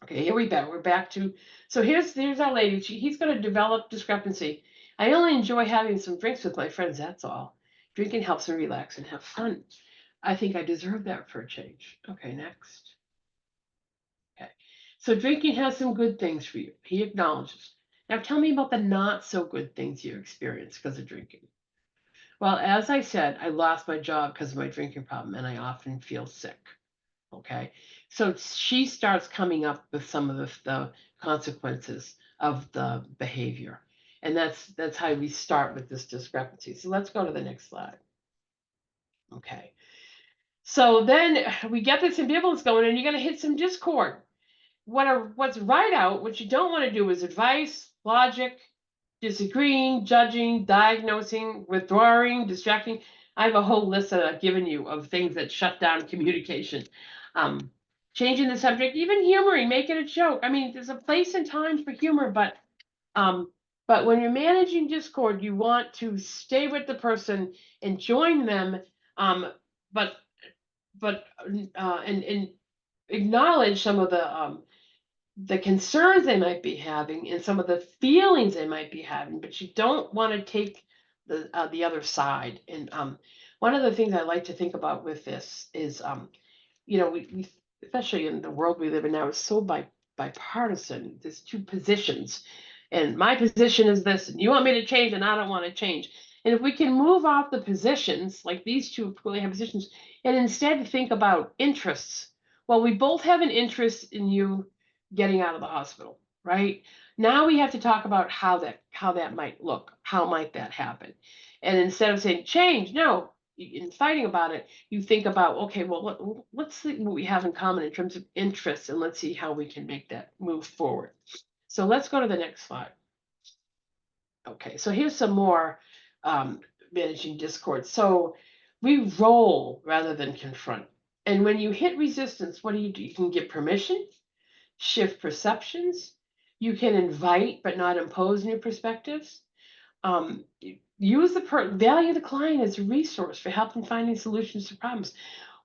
Okay, here we go. We're back to, so here's our lady. He's going to develop discrepancy. I only enjoy having some drinks with my friends, that's all. Drinking helps me relax and have fun. I think I deserve that for a change. Okay, next. Okay, so drinking has some good things for you. He acknowledges. Now tell me about the not so good things you experience because of drinking. Well, as I said, I lost my job because of my drinking problem, and I often feel sick. Okay, so she starts coming up with some of the consequences of the behavior, and that's how we start with this discrepancy. So let's go to the next slide. Okay, so then we get this ambivalence going, and you're going to hit some discord. What's right out, what you don't want to do is advice, logic, disagreeing, judging, diagnosing, withdrawing, distracting. I have a whole list that I've given you of things that shut down communication. Changing the subject, even humoring, make it a joke. I mean, there's a place and time for humor, but when you're managing discord, you want to stay with the person and join them, but and acknowledge some of the concerns they might be having and some of the feelings they might be having, but you don't want to take the other side. And one of the things I like to think about with this is, we especially in the world we live in now is so bipartisan. There's two positions, and my position is this, and you want me to change, and I don't want to change. And if we can move off the positions, like these two really have positions, and instead think about interests. Well, we both have an interest in you getting out of the hospital, right? Now we have to talk about how that might look. How might that happen? And instead of saying change, no, in fighting about it, you think about, okay, well, let's see what we have in common in terms of interests, and let's see how we can make that move forward. So let's go to the next slide. Okay, so here's some more managing discord. So we roll rather than confront. And when you hit resistance, what do? You can give permission, shift perceptions. You can invite but not impose new perspectives. Use value the client as a resource for helping finding solutions to problems.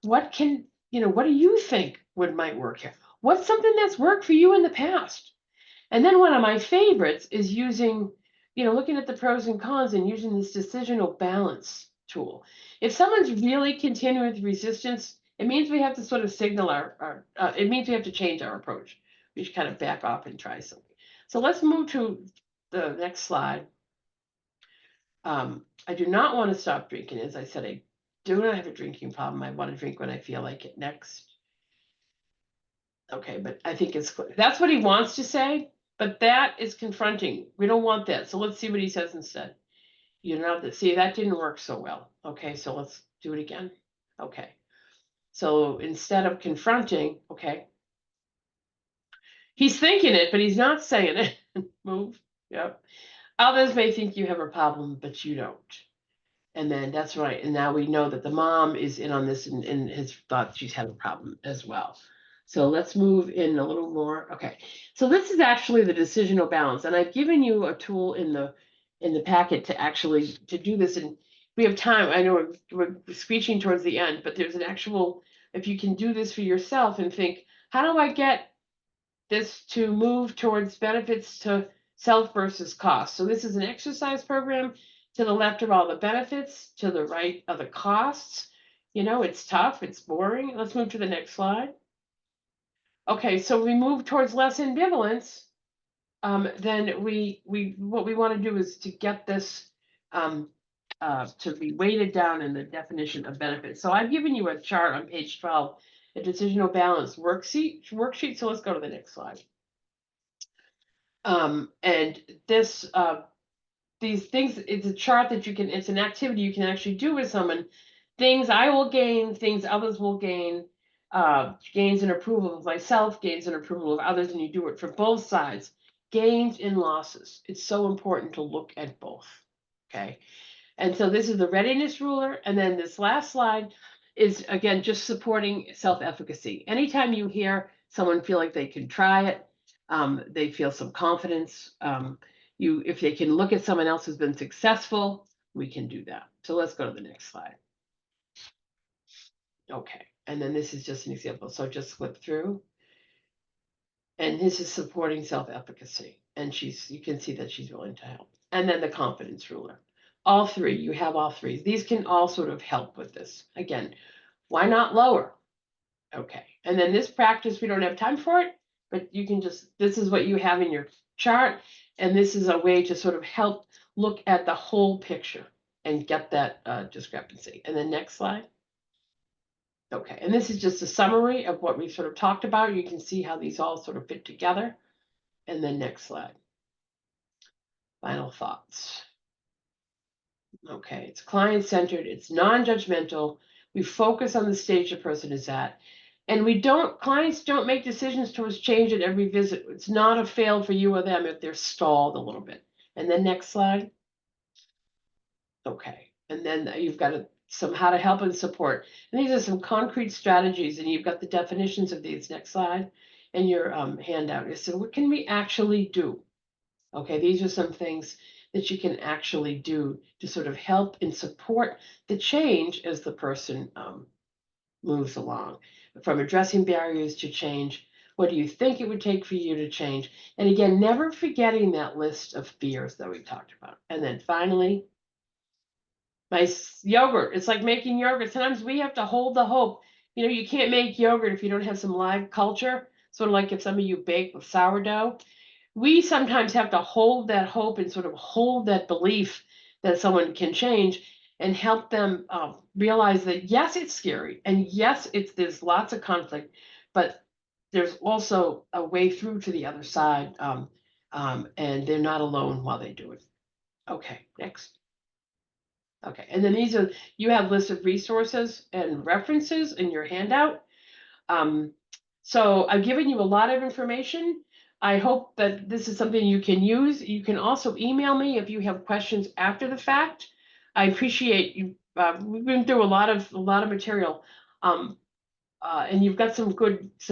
What do you think might work here? What's something that's worked for you in the past? And then one of my favorites is using, looking at the pros and cons and using this decisional balance tool. If someone's really continuing with resistance, it means we have to sort of signal it means we have to change our approach. We should kind of back off and try something. So let's move to the next slide. I do not want to stop drinking. As I said, I do not have a drinking problem. I want to drink when I feel like it. Next. Okay, but I think that's what he wants to say, but that is confronting. We don't want that. So let's see what he says instead. See, that didn't work so well. Okay, so let's do it again. Okay. So instead of confronting, okay, he's thinking it, but he's not saying it. Move. Yep. Others may think you have a problem, but you don't. And then that's right. And now we know that the mom is in on this and has thought she's had a problem as well. So let's move in a little more. Okay. So this is actually the decisional balance. And I've given you a tool in the packet to do this. And we have time. I know we're screeching towards the end, but there's an actual if you can do this for yourself and think, how do I get this to move towards benefits to self versus cost? So this is an exercise program. To the left are all the benefits, to the right are the costs. You know, it's tough, it's boring. Let's move to the next slide. Okay, so we move towards less ambivalence. Then what we want to do is to get this to be weighted down in the definition of benefits. So I've given you a chart on page 12, a decisional balance worksheet. So let's go to the next slide. And this these things, it's a chart that you can, it's an activity you can actually do with someone. Things I will gain, things others will gain, gains and approval of myself, gains and approval of others, and you do it for both sides. Gains and losses. It's so important to look at both. Okay. And so this is the readiness ruler. And then this last slide is, again, just supporting self-efficacy. Anytime you hear someone feel like they can try it, they feel some confidence. If they can look at someone else who's been successful, we can do that. So let's go to the next slide. Okay. And then this is just an example. So just flip through. And this is supporting self-efficacy. And you can see that she's willing to help. And then the confidence ruler. All three, you have all three. These can all sort of help with this. Again, why not lower? Okay. And then this practice, we don't have time for it, but you can just, this is what you have in your chart. And this is a way to sort of help look at the whole picture and get that discrepancy. And then next slide. Okay, and this is just a summary of what we sort of talked about. You can see how these all sort of fit together. And then next slide. Final thoughts. Okay, it's client-centered, it's non-judgmental. We focus on the stage the person is at. And clients don't make decisions towards change at every visit. It's not a fail for you or them if they're stalled a little bit. And then next slide. Okay, and then you've got some how to help and support. And these are some concrete strategies, and you've got the definitions of these. Next slide. And your handout. So what can we actually do? Okay, these are some things that you can actually do to sort of help and support the change as the person moves along. From addressing barriers to change, what do you think it would take for you to change? And again, never forgetting that list of fears that we talked about. And then finally, yogurt. It's like making yogurt. Sometimes we have to hold the hope. You know, you can't make yogurt if you don't have some live culture. Sort of like if some of you bake with sourdough. We sometimes have to hold that hope and sort of hold that belief that someone can change and help them realize that, yes, it's scary. And yes, there's lots of conflict, but there's also a way through to the other side. And they're not alone while they do it. Okay, next. Okay, and then you have lists of resources and references in your handout. So I've given you a lot of information. I hope that this is something you can use. You can also email me if you have questions after the fact. I appreciate you. We've been through a lot of material, and you've got some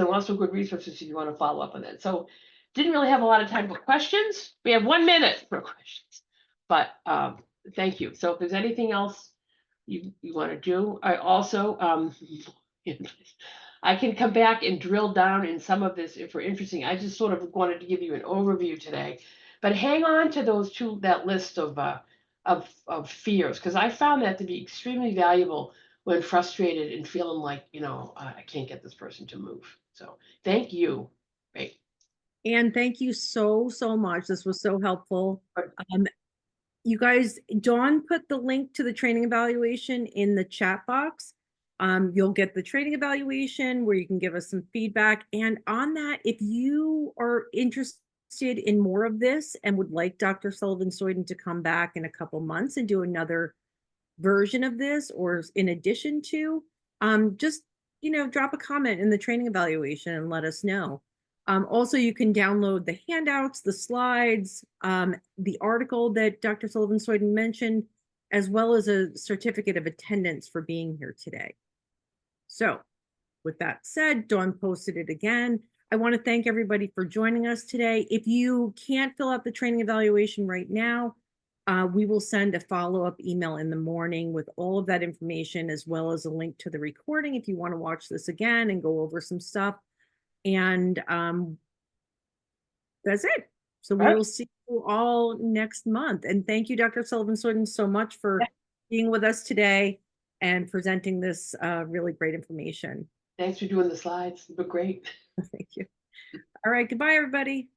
also good resources if you want to follow up on that. So didn't really have a lot of time for questions. We have 1 minute for questions, but thank you. So if there's anything else you want to do, I also I can come back and drill down in some of this if we're interesting. I just sort of wanted to give you an overview today, but hang on to that list of fears, because I found that to be extremely valuable when frustrated and feeling like, I can't get this person to move. So thank you. Great. And thank you so much. This was so helpful. You guys, Dawn put the link to the training evaluation in the chat box. You'll get the training evaluation where you can give us some feedback. And on that, if you are interested in more of this and would like Dr. Sullivan-Soydan to come back in a couple months and do another version of this, or in addition to, just, drop a comment in the training evaluation and let us know. Also, you can download the handouts, the slides, the article that Dr. Sullivan-Soydan mentioned, as well as a certificate of attendance for being here today. So with that said, Dawn posted it again. I want to thank everybody for joining us today. If you can't fill out the training evaluation right now, We will send a follow-up email in the morning with all of that information, as well as a link to the recording if you want to watch this again and go over some stuff. And that's it. So we Right. will see you all next month. And thank you, Dr. Sullivan-Soydan, so much for Yeah. being with us today and presenting this really great information. Thanks for doing the slides. They were great. Thank you. All right. Goodbye, everybody.